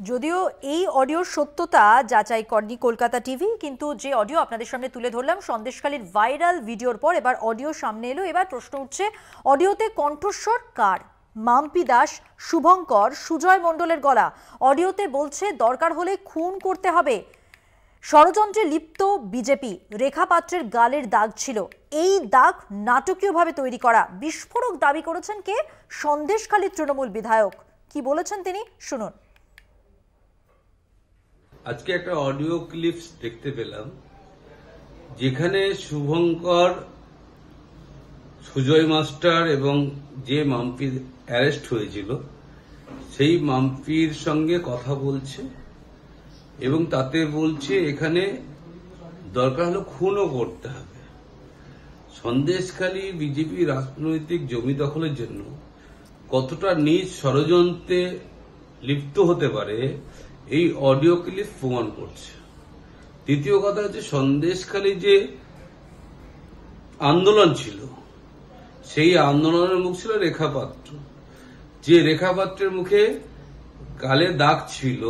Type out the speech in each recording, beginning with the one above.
যদিও এই অডিওর সত্যতা যাচাই করেনি কলকাতা টিভি, কিন্তু যে অডিও আপনাদের সামনে তুলে ধরলাম সন্দেশখালীর ভাইরাল ভিডিওর পর এবার অডিও সামনে এলো। এবার প্রশ্ন উঠছে, অডিওতে কণ্ঠস্বর কার? মাম্পি দাস, শুভঙ্কর, সুজয় মণ্ডলের গলা। অডিওতে বলছে দরকার হলে খুন করতে হবে। ষড়যন্ত্রে লিপ্ত বিজেপি। রেখা পাত্রের গালের দাগ ছিল, এই দাগ নাটকীয়ভাবে তৈরি করা। বিস্ফোরক দাবি করেছেন কে? সন্দেশখালীর তৃণমূল বিধায়ক। কি বলেছেন তিনি, শুনুন। আজকে একটা অডিও ক্লিপস দেখতে পেলাম যেখানে শুভঙ্কর, সুজয় মাস্টার এবং যে মাম্পি অ্যারেস্ট হয়েছিল সেই মাম্পির সঙ্গে কথা বলছে এবং তাতে বলছে এখানে দরকার হলে খুনও করতে হবে। সন্দেশখালী বিজেপি রাজনৈতিক জমি দখলের জন্য কতটা নিজ ষড়যন্ত্রে লিপ্ত হতে পারে এই অডিও ক্লিপ প্রমাণ করছে। দ্বিতীয় কথা হচ্ছে, সন্দেশখালী যে আন্দোলন ছিল সেই আন্দোলনের মুখ ছিল রেখা পাত্র। যে রেখা পাত্রের মুখে গালে দাগ ছিল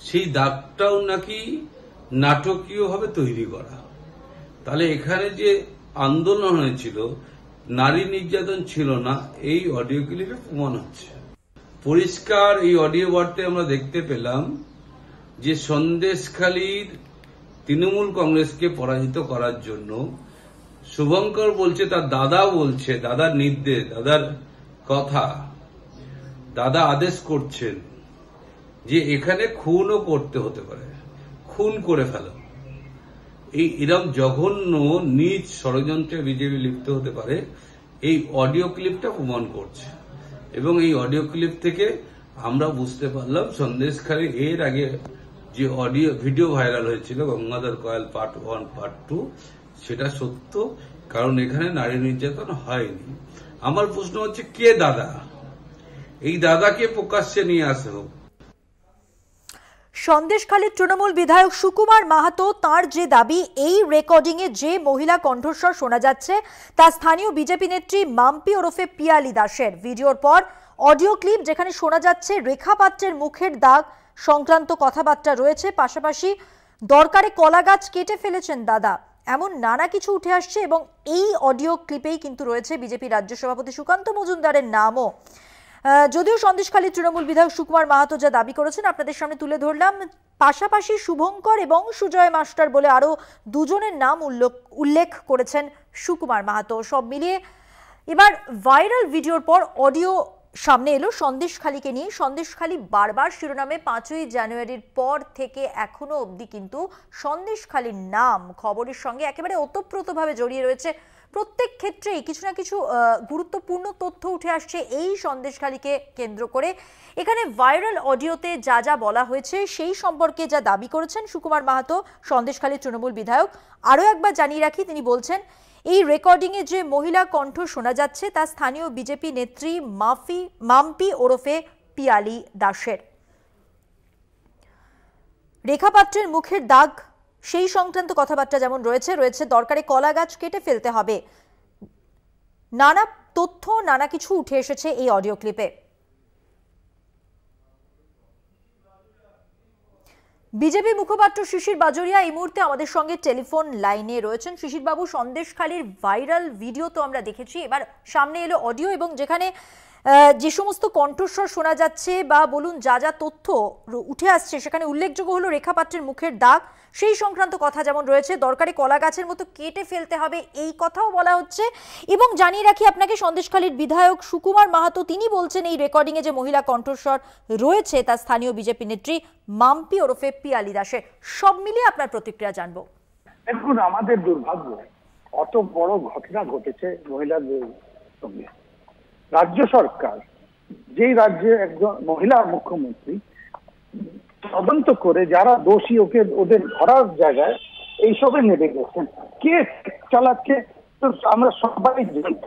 সেই দাগটাও নাকি নাটকীয়ভাবে তৈরি করা। তাহলে এখানে যে আন্দোলন হয়েছিল, নারী নির্যাতন ছিল না, এই অডিও ক্লিপে প্রমাণ হচ্ছে। পরিষ্কার এই অডিও বার্তায় আমরা দেখতে পেলাম যে সন্দেশখালীর তৃণমূল কংগ্রেসকে পরাজিত করার জন্য শুভঙ্কর বলছে, তার দাদা বলছে, দাদার নির্দেশ, দাদার কথা, দাদা আদেশ করছেন যে এখানে খুনও করতে হতে পারে, খুন করে ফেলো। এই এরকম জঘন্য নিজ ষড়যন্ত্রে বিজেপি লিপ্ত হতে পারে এই অডিও ক্লিপটা প্রমাণ করছে। এবং এই অডিও ক্লিপ থেকে আমরা বুঝতে পারলাম সন্দেশখালী এর আগে যে অডিও ভিডিও ভাইরাল হয়েছিল গঙ্গাধর কয়াল পার্ট 1 পার্ট 2 সেটা সত্য, কারণ এখানে নারী নির্যাতন হয়নি। আমার প্রশ্ন হচ্ছে, কে দাদা? এই দাদাকে প্রকাশ্যে নিয়ে আসে হোক। সন্দেশখালীর তৃণমূল বিধায়ক সুকুমার মাহাতো তার যে দাবি, এই রেকর্ডিং এ যে মহিলা কণ্ঠস্বর শোনা যাচ্ছে তা স্থানীয় বিজেপি নেত্রী মাম্পি ওরফে পিয়ালি দাসের। ভিডিওর পর অডিও ক্লিপ যেখানে শোনা যাচ্ছে রেখা পাত্রের মুখের দাগ সংক্রান্ত কথাবার্তা রয়েছে, পাশাপাশি দরকারে কলা গাছ কেটে ফেলেছেন দাদা, এমন নানা কিছু উঠে আসছে। এবং এই অডিও ক্লিপেই কিন্তু রয়েছে বিজেপি রাজ্য সভাপতি সুকান্ত মজুমদারের নামও। যদিও সন্দেশখালীর তৃণমূল বিধায়ক সুকুমার মাহাতো যা দাবি করেছেন আপনাদের সামনে তুলে ধরলাম, পাশাপাশি শুভঙ্কর এবং সুজয় মাস্টার বলে আরো দুজনের নাম উল্লেখ করেছেন সুকুমার মাহাতো। সব মিলিয়ে এবার ভাইরাল ভিডিওর পর অডিও সামনে এলো সন্দেশখালীকে নিয়ে। সন্দেশখালী বারবার শিরোনামে 5ই জানুয়ারির পর থেকে এখনো অবধি কিন্তু সন্দেশখালীর নাম খবরের সঙ্গে একেবারে ওতপ্রোতভাবে জড়িয়ে রয়েছে। প্রত্যেক ক্ষেত্রেই কিছু না কিছু গুরুত্বপূর্ণ তথ্য উঠে আসছে এই সন্দেশখালীকে কেন্দ্র করে। এখানে ভাইরাল অডিওতে যা যা বলা হয়েছে সেই সম্পর্কে যা দাবি করেছেন সুকুমার মাহাতো, সন্দেশখালীর তৃণমূল বিধায়ক, আরও একবার জানিয়ে রাখি, তিনি বলছেন এই রেকর্ডিংয়ে যে মহিলা কণ্ঠ শোনা যাচ্ছে তা স্থানীয় বিজেপি নেত্রী মাম্পি ওরফে পিয়ালি দাসের। রেখা পাত্রের মুখের দাগ সেই সংক্রান্ত কথাবার্তা যেমন রয়েছে দরকারে কলা গাছ কেটে ফেলতে হবে, নানা তথ্য নানা কিছু উঠে এসেছে এই অডিও ক্লিপে। বিজেপি মুখপাত্র শিশির বাজোরিয়া এই মুহূর্তে আমাদের সঙ্গে টেলিফোন লাইনে রয়েছেন। শিশির বাবু, সন্দেশখালীর ভাইরাল ভিডিও তো আমরা দেখেছি, এবার সামনে এলো অডিও এবং যেখানে যে সমস্ত কণ্ঠস্বর শোনা যাচ্ছে বা বলুন যা যা তথ্য উঠে আসছে সেখানে উল্লেখযোগ্য হলো রেখা পাত্রের মুখের দাগ, সেই সংক্রান্ত কথা যেমন রয়েছে, দরকারে কলা গাছের মতো কেটে ফেলতে হবে এই কথাও বলা হচ্ছে। এবং জানিয়ে রাখি আপনাকে, সন্দেশখালীর বিধায়ক সুকুমার মাহাতো তিনি বলছেন এই রেকর্ডিংয়ে যে মহিলা কণ্ঠস্বর রয়েছে তা স্থানীয় বিজেপি নেত্রী মাম্পি ওরফে পিয়ালি দাসের। সব মিলিয়ে আপনার প্রতিক্রিয়া জানবো। দেখুন, আমাদের দুর্ভাগ্য, অত বড় ঘটনা ঘটেছে মহিলাদের সঙ্গে। রাজ্য সরকার, যেই রাজ্যে একজন মহিলা মুখ্যমন্ত্রী, তদন্ত করে যারা দোষী ওদের ধরার জায়গায় এইসবে নেমে গেছেন। কে চালাচ্ছে তো আমরা সবাই জানি।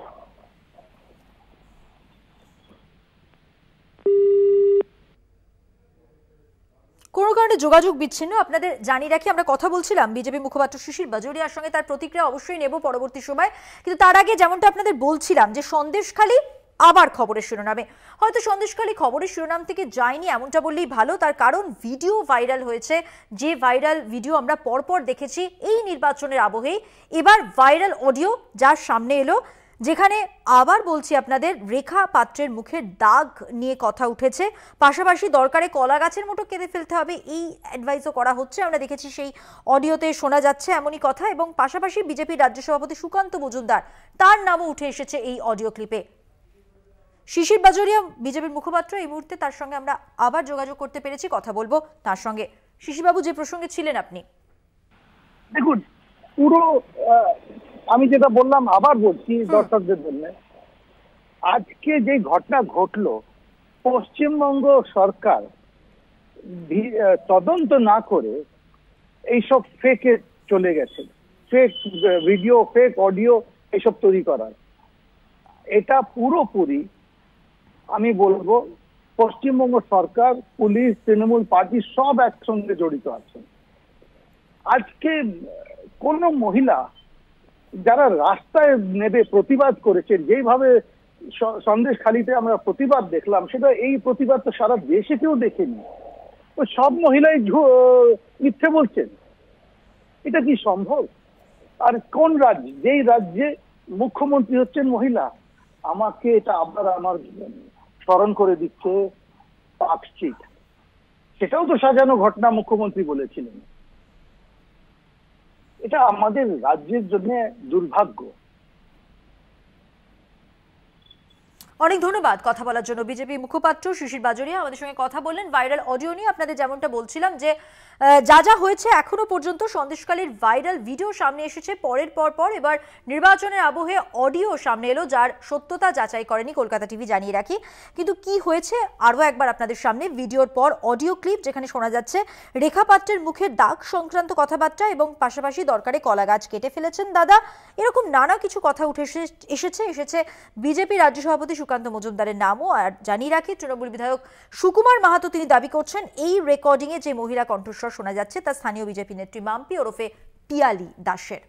কোনো কারণে যোগাযোগ বিচ্ছিন্ন। আপনাদের জানিয়ে রাখি, আমরা কথা বলছিলাম বিজেপি মুখপাত্র শিশির বাজোরিয়ার সঙ্গে, তার প্রতিক্রিয়া অবশ্যই নেব পরবর্তী সময়। কিন্তু তার আগে যেমনটা আপনাদের বলছিলাম যে সন্দেশখালী আবার খবরের শিরোনামে। হয়তো সন্দেশখালী খবরের শিরোনাম থেকে যায়নি এমনটা বললেই ভালো, তার কারণ ভিডিও ভাইরাল হয়েছে। যে ভাইরাল ভিডিও আমরা পরপর দেখেছি এই নির্বাচনের আবহেই, এবার ভাইরাল অডিও যার সামনে এলো, যেখানে আবার বলছি আপনাদের রেখা পাত্রের মুখের দাগ নিয়ে কথা উঠেছে। পাশাপাশি দরকারে কলা গাছের মতো কেটে ফেলতে হবে এই অ্যাডভাইসও করা হচ্ছে। আমরা দেখেছি সেই অডিওতে শোনা যাচ্ছে এমনই কথা, এবং পাশাপাশি বিজেপির রাজ্য সভাপতি সুকান্ত মজুমদার, তার নামও উঠে এসেছে এই অডিও ক্লিপে। শিশির বাজোরিয়া বিজেপির মুখপাত্র, এই মুহূর্তে তার সঙ্গে আমরা আবার যোগাযোগ করতে পেরেছি, কথা বলবো তার সঙ্গে। শিশিরবাবু, যে প্রসঙ্গে ছিলেন আপনি। দেখুন, পুরো আমি যেটা বললাম আবার বলছি দর্শকদের জন্য, আজকে যে ঘটনা ঘটলো, পশ্চিমবঙ্গ সরকার তদন্ত না করে এইসব ফেকে চলে গেছে, ফেক ভিডিও, ফেক অডিও এইসব তৈরি করার। এটা পুরোপুরি আমি বলবো পশ্চিমবঙ্গ সরকার, পুলিশ, তৃণমূল পার্টি সব একসঙ্গে জড়িত আছেন। আজকে কোন মহিলা যারা রাস্তায় নেমে প্রতিবাদ করেছে, যেভাবে সন্দেশখালীতে আমরা প্রতিবাদ দেখলাম, সেটা এই প্রতিবাদ তো সারা দেশে কেউ দেখেনি। তো সব মহিলাই মিথ্যে বলছেন, এটা কি সম্ভব? আর কোন রাজ্য, যেই রাজ্যে মুখ্যমন্ত্রী হচ্ছেন মহিলা, আমাকে এটা আবার আমার স্মরণ করে দিচ্ছে পার্কস্ট্রিট, সেটাও তো সাজানো ঘটনা মুখ্যমন্ত্রী বলেছিলেন। এটা আমাদের রাজ্যের জন্য দুর্ভাগ্য। অনেক ধন্যবাদ কথা বলার জন্য বিজেপি মুখপাত্র শিশির বাজোরিয়া আমাদের সঙ্গে কথা বললেন ভাইরাল অডিও নিয়ে। আপনাদের যেমনটা বলছিলাম যে যা যা হয়েছে এখনো পর্যন্ত সন্দেশখালীর ভাইরাল ভিডিও সামনে এসেছে পরের পর এবার নির্বাচনের আবহে অডিও সামনে এলো, যার সত্যতা যাচাই করেনি কলকাতা টিভি, জানিয়ে রাখি। কিন্তু কি হয়েছে আরও একবার আপনাদের সামনে, ভিডিওর পর অডিও ক্লিপ যেখানে শোনা যাচ্ছে রেখা পাত্রের মুখের দাগ সংক্রান্ত কথাবার্তা, এবং পাশাপাশি দরকারে কলা গাছ কেটে ফেলেছেন দাদা, এরকম নানা কিছু কথা উঠে এসেছে বিজেপি রাজ্য সভাপতি সুকান্ত মজুমদারের নামও। আর জানিয়ে রাখি তৃণমূল বিধায়ক সুকুমার মাহাতো তিনি দাবি করছেন এই রেকর্ডিংয়ে যে মহিলা কণ্ঠস্বর শোনা যাচ্ছে তা স্থানীয় বিজেপি নেত্রী মাম্পি ওরফে পিয়ালি দাসের।